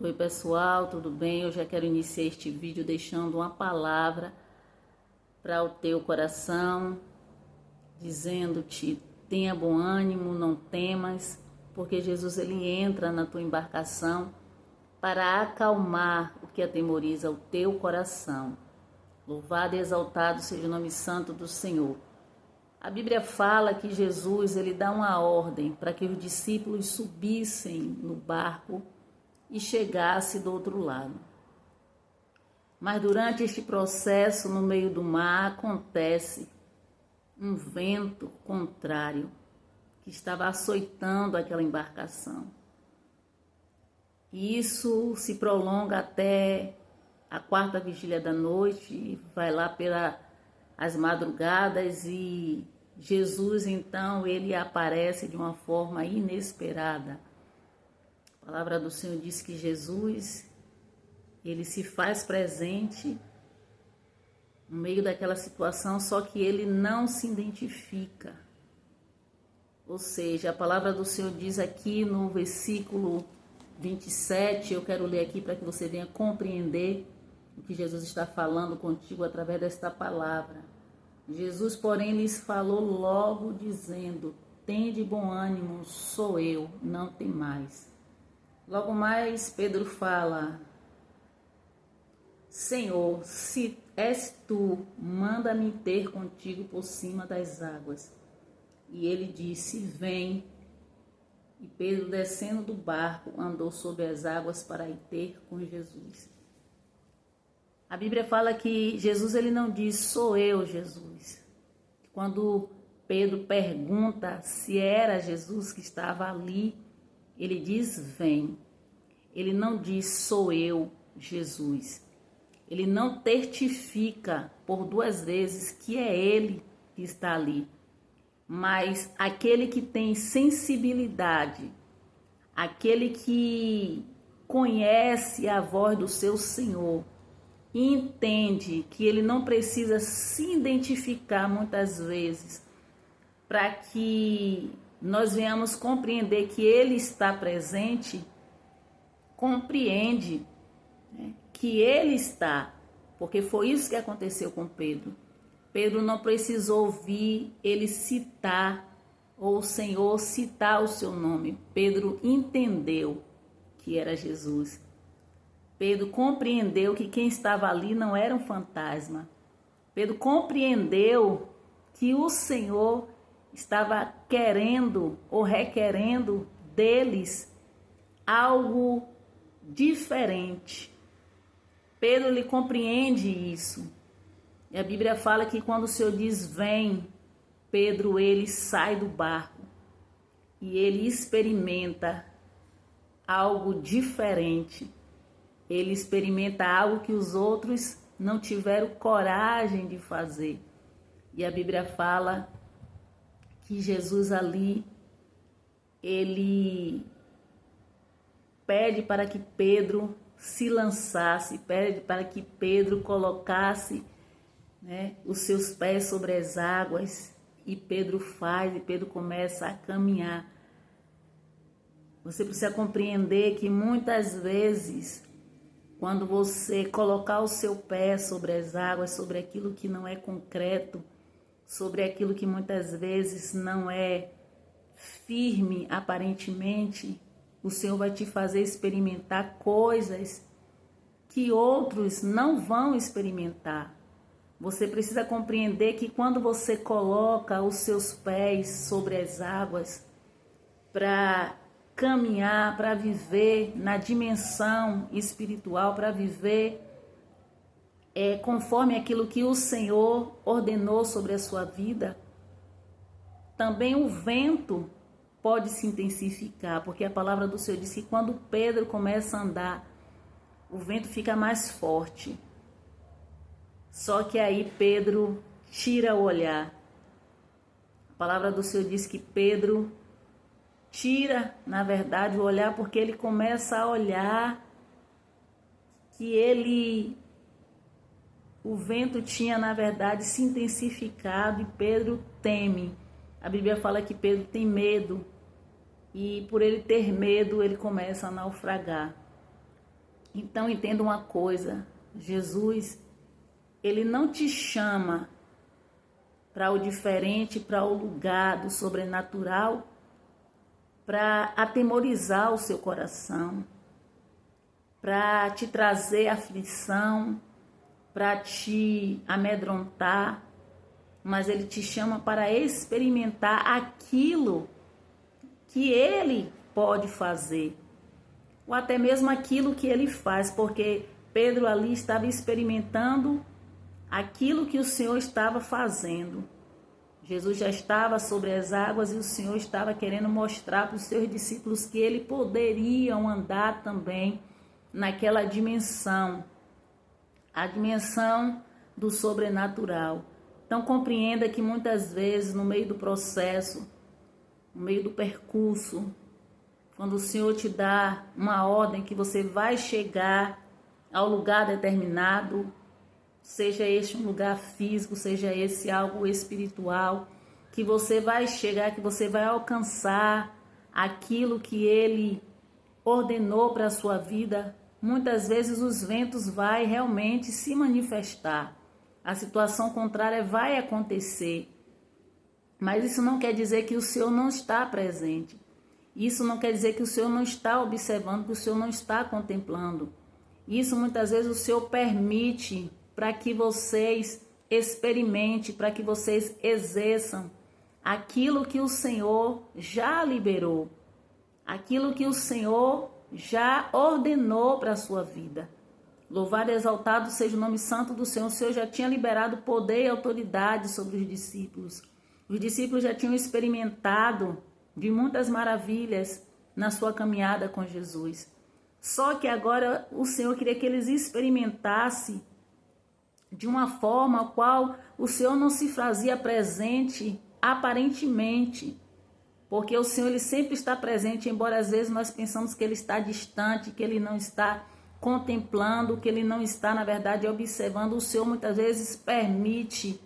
Oi pessoal, tudo bem? Eu já quero iniciar este vídeo deixando uma palavra para o teu coração, dizendo-te: tenha bom ânimo, não temas, porque Jesus ele entra na tua embarcação para acalmar o que atemoriza o teu coração. Louvado e exaltado seja o nome santo do Senhor. A Bíblia fala que Jesus ele dá uma ordem para que os discípulos subissem no barco e chegasse do outro lado. Mas durante este processo, no meio do mar, acontece um vento contrário que estava açoitando aquela embarcação. E isso se prolonga até a quarta vigília da noite, vai lá pelas madrugadas e Jesus então ele aparece de uma forma inesperada. A palavra do Senhor diz que Jesus, ele se faz presente no meio daquela situação, só que ele não se identifica. Ou seja, a palavra do Senhor diz aqui no versículo 27, eu quero ler aqui para que você venha compreender o que Jesus está falando contigo através desta palavra. Jesus, porém, lhes falou logo dizendo: tende bom ânimo, sou eu, não temais. Logo mais, Pedro fala: Senhor, se és tu, manda-me ter contigo por cima das águas. E ele disse: vem. E Pedro, descendo do barco, andou sobre as águas para ir ter com Jesus. A Bíblia fala que Jesus ele não diz: sou eu, Jesus. Quando Pedro pergunta se era Jesus que estava ali, ele diz: vem. Ele não diz: sou eu, Jesus. Ele não certifica por duas vezes que é ele que está ali. Mas aquele que tem sensibilidade, aquele que conhece a voz do seu Senhor, entende que ele não precisa se identificar muitas vezes para que nós venhamos compreender que ele está presente, compreende, né, que ele está, porque foi isso que aconteceu com Pedro. Pedro não precisou ouvir ele citar, ou o Senhor citar o seu nome. Pedro entendeu que era Jesus. Pedro compreendeu que quem estava ali não era um fantasma. Pedro compreendeu que o Senhor estava querendo ou requerendo deles algo diferente. Pedro lhe compreende isso. E a Bíblia fala que quando o Senhor diz vem, Pedro ele sai do barco e ele experimenta algo diferente. Ele experimenta algo que os outros não tiveram coragem de fazer. E a Bíblia fala que Jesus ali, ele pede para que Pedro se lançasse, pede para que Pedro colocasse, né, os seus pés sobre as águas. E Pedro faz, e Pedro começa a caminhar. Você precisa compreender que muitas vezes, quando você colocar o seu pé sobre as águas, sobre aquilo que não é concreto, sobre aquilo que muitas vezes não é firme aparentemente, o Senhor vai te fazer experimentar coisas que outros não vão experimentar. Você precisa compreender que quando você coloca os seus pés sobre as águas para caminhar, para viver na dimensão espiritual, para viver conforme aquilo que o Senhor ordenou sobre a sua vida, também o vento pode se intensificar, porque a palavra do Senhor diz que quando Pedro começa a andar, o vento fica mais forte. Só que aí Pedro tira o olhar. A palavra do Senhor diz que Pedro tira, na verdade, o olhar, porque ele começa a olhar que o vento tinha, na verdade, se intensificado e Pedro teme. A Bíblia fala que Pedro tem medo e por ele ter medo, ele começa a naufragar. Então entenda uma coisa, Jesus, ele não te chama para o diferente, para o lugar do sobrenatural, para atemorizar o seu coração, para te trazer aflição, para te amedrontar, mas ele te chama para experimentar aquilo que ele pode fazer, ou até mesmo aquilo que ele faz, porque Pedro ali estava experimentando aquilo que o Senhor estava fazendo. Jesus já estava sobre as águas e o Senhor estava querendo mostrar para os seus discípulos que eles poderiam andar também naquela dimensão, a dimensão do sobrenatural. Então compreenda que muitas vezes no meio do processo, no meio do percurso, quando o Senhor te dá uma ordem que você vai chegar ao lugar determinado, seja este um lugar físico, seja esse algo espiritual, que você vai chegar, que você vai alcançar aquilo que Ele ordenou para a sua vida, muitas vezes os ventos vai realmente se manifestar. A situação contrária vai acontecer. Mas isso não quer dizer que o Senhor não está presente. Isso não quer dizer que o Senhor não está observando, que o Senhor não está contemplando. Isso muitas vezes o Senhor permite para que vocês experimentem, para que vocês exerçam aquilo que o Senhor já liberou, aquilo que o Senhor já ordenou para a sua vida. Louvado e exaltado seja o nome santo do Senhor. O Senhor já tinha liberado poder e autoridade sobre os discípulos. Os discípulos já tinham experimentado de muitas maravilhas na sua caminhada com Jesus. Só que agora o Senhor queria que eles experimentassem de uma forma a qual o Senhor não se fazia presente aparentemente, porque o Senhor ele sempre está presente, embora às vezes nós pensamos que Ele está distante, que Ele não está contemplando, que Ele não está, na verdade, observando. O Senhor muitas vezes permite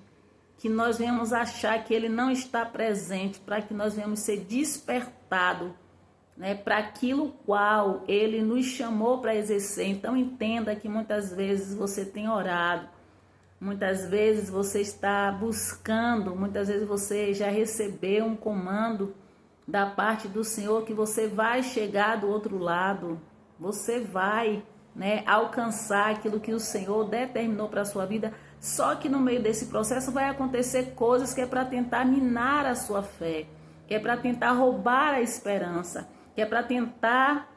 que nós venhamos achar que Ele não está presente, para que nós venhamos ser despertados, né, para aquilo qual Ele nos chamou para exercer. Então entenda que muitas vezes você tem orado, muitas vezes você está buscando, muitas vezes você já recebeu um comando da parte do Senhor que você vai chegar do outro lado, você vai, né, alcançar aquilo que o Senhor determinou para a sua vida. Só que no meio desse processo vai acontecer coisas que é para tentar minar a sua fé, que é para tentar roubar a esperança, que é para tentar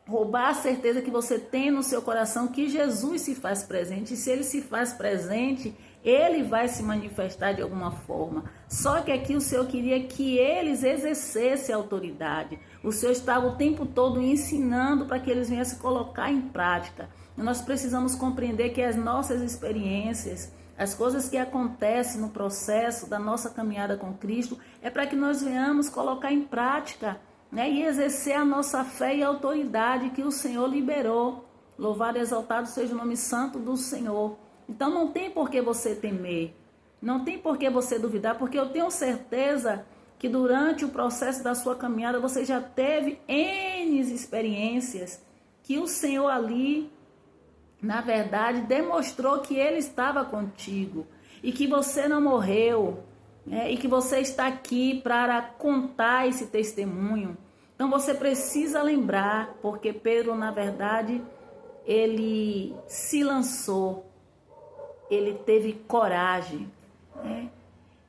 roubar a certeza que você tem no seu coração que Jesus se faz presente. E se Ele se faz presente, Ele vai se manifestar de alguma forma. Só que aqui o Senhor queria que eles exercessem a autoridade. O Senhor estava o tempo todo ensinando para que eles viessem colocar em prática. E nós precisamos compreender que as nossas experiências, as coisas que acontecem no processo da nossa caminhada com Cristo, é para que nós venhamos colocar em prática, né, e exercer a nossa fé e autoridade que o Senhor liberou. Louvado e exaltado seja o nome santo do Senhor. Então não tem por que você temer, não tem por que você duvidar, porque eu tenho certeza que durante o processo da sua caminhada você já teve N experiências que o Senhor ali, na verdade, demonstrou que Ele estava contigo e que você não morreu, e que você está aqui para contar esse testemunho. Então você precisa lembrar, porque Pedro, na verdade, ele se lançou, ele teve coragem, né?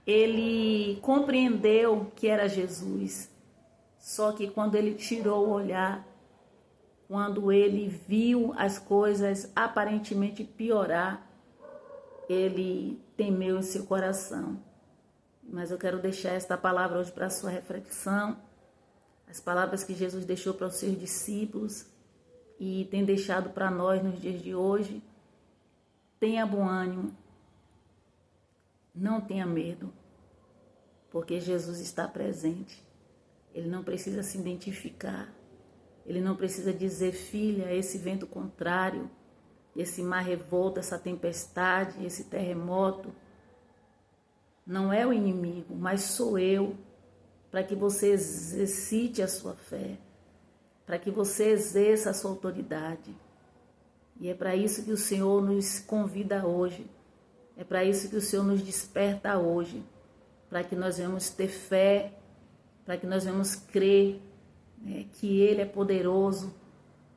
Ele compreendeu que era Jesus. Só que quando ele tirou o olhar, quando ele viu as coisas aparentemente piorar, ele temeu em seu coração. Mas eu quero deixar esta palavra hoje para a sua reflexão, as palavras que Jesus deixou para os seus discípulos e tem deixado para nós nos dias de hoje. Tenha bom ânimo, não tenha medo, porque Jesus está presente. Ele não precisa se identificar, ele não precisa dizer: filha, esse vento contrário, esse mar revolto, essa tempestade, esse terremoto, não é o inimigo, mas sou eu, para que você exercite a sua fé, para que você exerça a sua autoridade. E é para isso que o Senhor nos convida hoje. É para isso que o Senhor nos desperta hoje. Para que nós venhamos ter fé, para que nós venhamos crer, né, que Ele é poderoso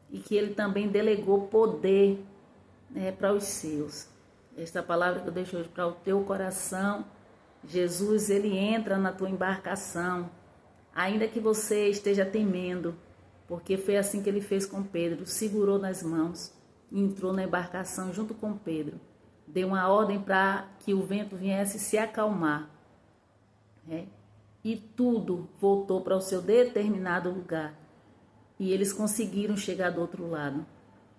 e que Ele também delegou poder, né, para os seus. Esta palavra que eu deixo hoje para o teu coração. Jesus, Ele entra na tua embarcação, ainda que você esteja temendo, porque foi assim que Ele fez com Pedro, segurou nas mãos e entrou na embarcação junto com Pedro. Deu uma ordem para que o vento viesse se acalmar, né? E tudo voltou para o seu determinado lugar. E eles conseguiram chegar do outro lado.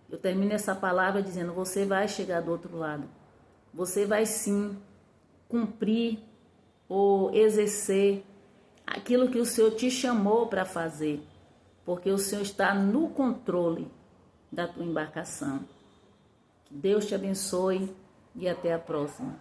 Eu termino essa palavra dizendo, você vai chegar do outro lado. Você vai sim cumprir ou exercer aquilo que o Senhor te chamou para fazer. Porque o Senhor está no controle da tua embarcação. Que Deus te abençoe e até a próxima.